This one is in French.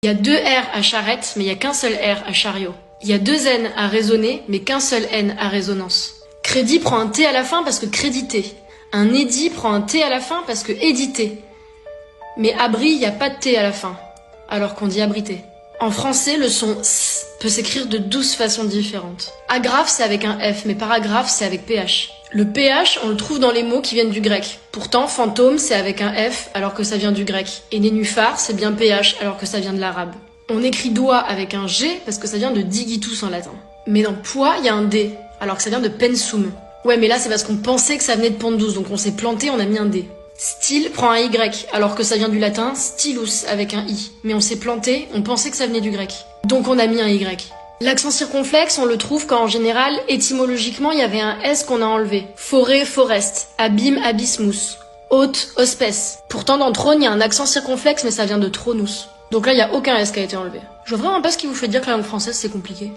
Il y a 2 R à charrette, mais il y a qu'un seul R à chariot. Il y a 2 N à raisonner, mais qu'un seul N à résonance. Crédit prend un T à la fin parce que crédité. Un édit prend un T à la fin parce que édité. Mais abri, il n'y a pas de T à la fin, alors qu'on dit abrité. En français, le son S peut s'écrire de 12 façons différentes. Agrafe, c'est avec un F, mais paragraphe, c'est avec PH. Le PH, on le trouve dans les mots qui viennent du grec. Pourtant, fantôme, c'est avec un F, alors que ça vient du grec. Et nénuphar, c'est bien PH, alors que ça vient de l'arabe. On écrit doigt avec un G, parce que ça vient de digitus en latin. Mais dans poids, il y a un D, alors que ça vient de pensum. Ouais, mais là, c'est parce qu'on pensait que ça venait de Pondus, donc on s'est planté, on a mis un D. Style prend un Y, alors que ça vient du latin stylus avec un I. Mais on s'est planté, on pensait que ça venait du grec. Donc on a mis un Y. L'accent circonflexe, on le trouve quand en général, étymologiquement, il y avait un S qu'on a enlevé. Forêt, forest. Abîme, abysmus. Hôte, hospès. Pourtant dans trône, il y a un accent circonflexe, mais ça vient de tronus. Donc là, il n'y a aucun S qui a été enlevé. Je vois vraiment pas ce qui vous fait dire que la langue française, c'est compliqué.